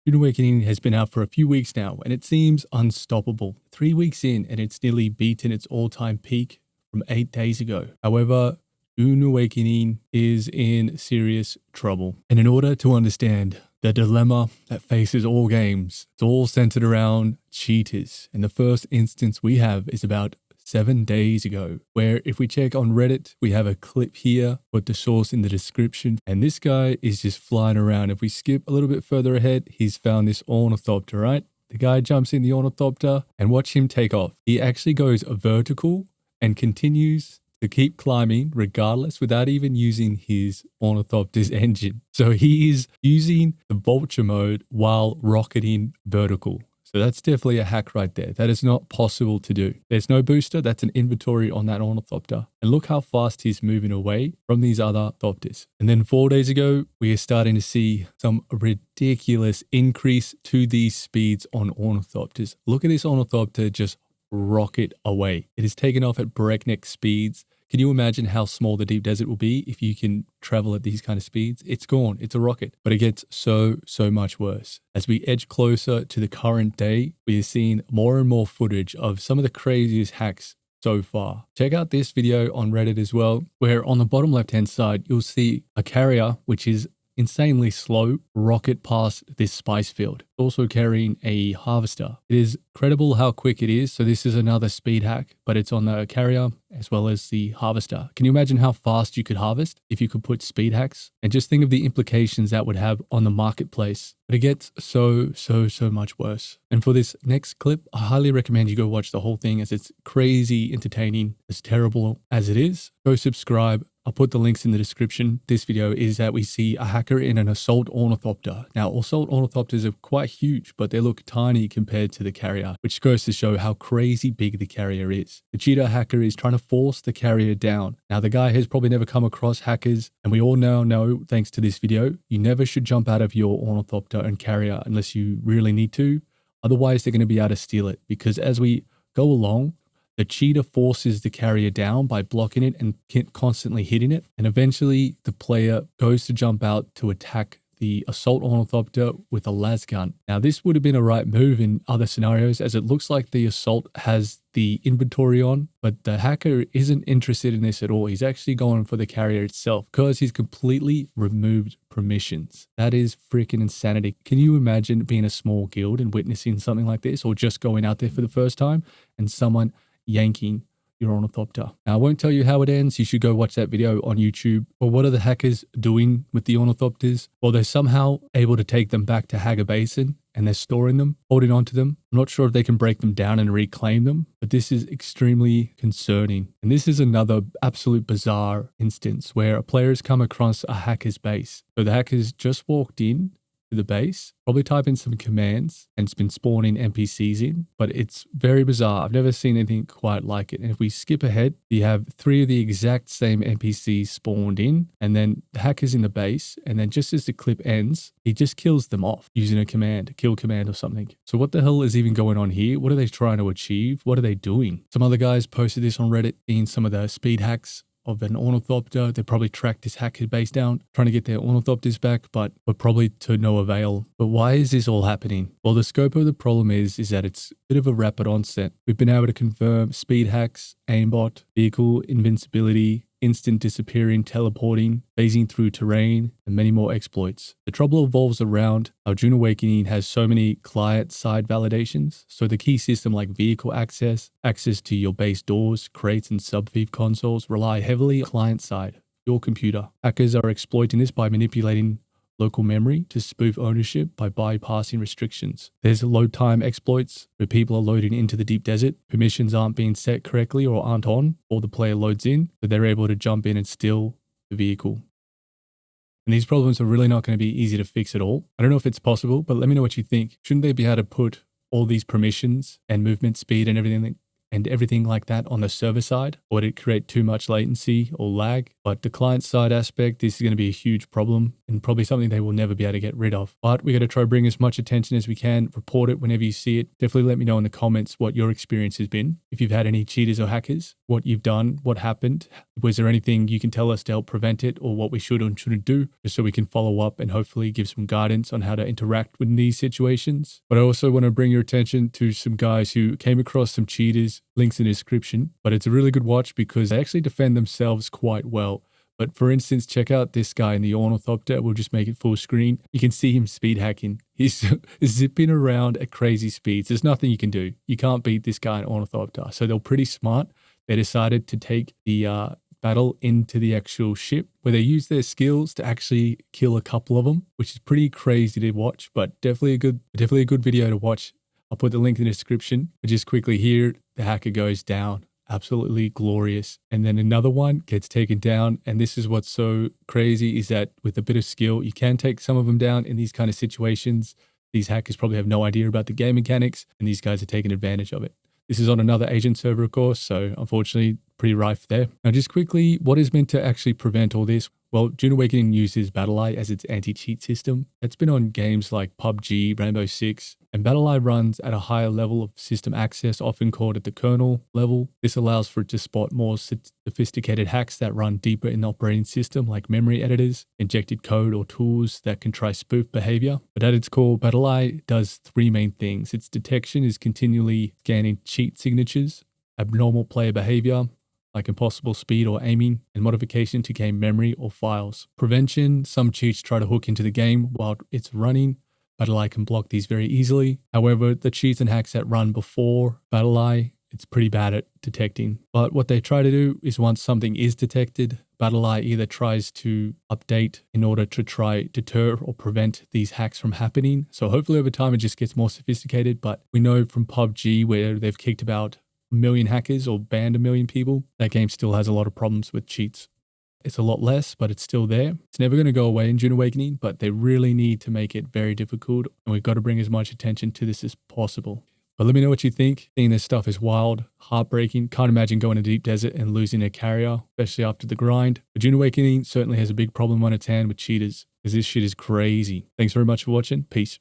Dune Awakening has been out for a few weeks now, and it seems unstoppable. 3 weeks in, and it's nearly beaten its all-time peak from 8 days ago. However, Dune Awakening is in serious trouble. And in order to understand the dilemma that faces all games, it's all centered around cheaters. And the first instance we have is about 7 days ago, where if we check on Reddit, we have a clip here, put the source in the description, and this guy is just flying around. If we skip a little bit further ahead, he's found this ornithopter, right? The guy jumps in the ornithopter and watch him take off. He actually goes vertical and continues to keep climbing regardless without even using his ornithopter's engine. So he is using the vulture mode while rocketing vertical. So that's definitely a hack right there. That is not possible to do. There's no booster. That's an inventory on that ornithopter. And look how fast he's moving away from these other thopters. And then 4 days ago, we are starting to see some ridiculous increase to these speeds on ornithopters. Look at this ornithopter just rocket away. It is taken off at breakneck speeds. Can you imagine how small the deep desert will be if you can travel at these kind of speeds? It's gone. It's a rocket. But it gets so much worse. As we edge closer to the current day, we are seeing more and more footage of some of the craziest hacks so far. Check out this video on Reddit as well, where on the bottom left-hand side, you'll see a carrier, which is insanely slow, rocket past this spice field. Also carrying a harvester. It is incredible how quick it is. So this is another speed hack, but it's on the carrier as well as the harvester. Can you imagine how fast you could harvest if you could put speed hacks? And just think of the implications that would have on the marketplace. But it gets so much worse. And for this next clip, I highly recommend you go watch the whole thing as it's crazy entertaining, as terrible as it is. Go subscribe. I'll put the links in the description. This video is that we see a hacker in an assault ornithopter. Now, assault ornithopters are quite huge, but they look tiny compared to the carrier, which goes to show how crazy big the carrier is. The cheater hacker is trying to force the carrier down. Now, the guy has probably never come across hackers, and we all now know, thanks to this video, you never should jump out of your ornithopter and carrier unless you really need to. Otherwise, they're going to be able to steal it, because as we go along, the cheater forces the carrier down by blocking it and constantly hitting it. And eventually the player goes to jump out to attack the assault ornithopter with a las gun. Now, this would have been a right move in other scenarios, as it looks like the assault has the inventory on, but the hacker isn't interested in this at all. He's actually going for the carrier itself because he's completely removed permissions. That is freaking insanity. Can you imagine being a small guild and witnessing something like this, or just going out there for the first time and someone yanking your ornithopter? Now, I won't tell you how it ends. You should go watch that video on YouTube. But what are the hackers doing with the ornithopters? Well, they're somehow able to take them back to Hager Basin, and they're storing them, holding on to them. I'm not sure if they can break them down and reclaim them, but this is extremely concerning. And this is another absolute bizarre instance where a player has come across a hacker's base. So the hackers just walked in to the base, probably type in some commands, and it's been spawning NPCs in, but it's very bizarre. I've never seen anything quite like it. And if we skip ahead, you have 3 of the exact same NPCs spawned in, and then the hacker's in the base, and then just as the clip ends, he just kills them off using a command, a kill command or something. So what the hell is even going on here? What are they trying to achieve? What are they doing? Some other guys posted this on Reddit, seeing some of the speed hacks of an ornithopter. They probably tracked this hacker base down, trying to get their ornithopters back, but probably to no avail. But why is this all happening? Well, the scope of the problem is that it's a bit of a rapid onset. We've been able to confirm speed hacks, aimbot, vehicle invincibility, instant disappearing, teleporting, phasing through terrain, and many more exploits. The trouble evolves around how Dune Awakening has so many client-side validations. So the key system like vehicle access, access to your base doors, crates, and sub-thief consoles rely heavily on client-side, your computer. Hackers are exploiting this by manipulating local memory to spoof ownership by bypassing restrictions. There's load time exploits where people are loading into the deep desert, permissions aren't being set correctly or aren't on, or the player loads in, so they're able to jump in and steal the vehicle. And these problems are really not going to be easy to fix at all. I don't know if it's possible, but let me know what you think. Shouldn't they be able to put all these permissions and movement speed and everything and everything like that on the server side? Or would it create too much latency or lag? But the client side aspect, this is going to be a huge problem and probably something they will never be able to get rid of. But we got to try to bring as much attention as we can, report it whenever you see it. Definitely let me know in the comments what your experience has been. If you've had any cheaters or hackers, what you've done, what happened. Was there anything you can tell us to help prevent it, or what we should and shouldn't do, just so we can follow up and hopefully give some guidance on how to interact with these situations. But I also want to bring your attention to some guys who came across some cheaters, links in the description, but it's a really good watch because they actually defend themselves quite well. But for instance, check out this guy in the ornithopter. We'll just make it full screen. You can see him speed hacking. He's zipping around at crazy speeds. There's nothing you can do. You can't beat this guy in ornithopter. So they're pretty smart. They decided to take the battle into the actual ship, where they use their skills to actually kill a couple of them, which is pretty crazy to watch, but definitely a good video to watch. I'll put the link in the description. But just quickly here, the hacker goes down. Absolutely glorious. And then another one gets taken down. And this is what's so crazy, is that with a bit of skill, you can take some of them down in these kind of situations. These hackers probably have no idea about the game mechanics, and these guys are taking advantage of it. This is on another agent server, of course, so unfortunately pretty rife there. Now just quickly, what is meant to actually prevent all this? Well, Dune Awakening uses BattleEye as its anti-cheat system. It's been on games like PUBG, Rainbow Six, and BattleEye runs at a higher level of system access, often called at the kernel level. This allows for it to spot more sophisticated hacks that run deeper in the operating system, like memory editors, injected code, or tools that can try spoof behavior. But at its core, BattleEye does three main things. Its detection is continually scanning cheat signatures, abnormal player behavior, like impossible speed or aiming, and modification to game memory or files. Prevention, some cheats try to hook into the game while it's running. BattleEye can block these very easily. However, the cheats and hacks that run before BattleEye, it's pretty bad at detecting. But what they try to do is, once something is detected, BattleEye either tries to update in order to try deter or prevent these hacks from happening. So hopefully over time it just gets more sophisticated. But we know from PUBG, where they've kicked about 1 million hackers or banned 1 million people, that game still has a lot of problems with cheats. It's a lot less, but it's still there. It's never going to go away in Dune Awakening, but they really need to make it very difficult, and we've got to bring as much attention to this as possible. But let me know what you think. Seeing this stuff is wild, heartbreaking. Can't imagine going to deep desert and losing a carrier, especially after the grind. But Dune Awakening certainly has a big problem on its hand with cheaters, because this shit is crazy. Thanks very much for watching. Peace.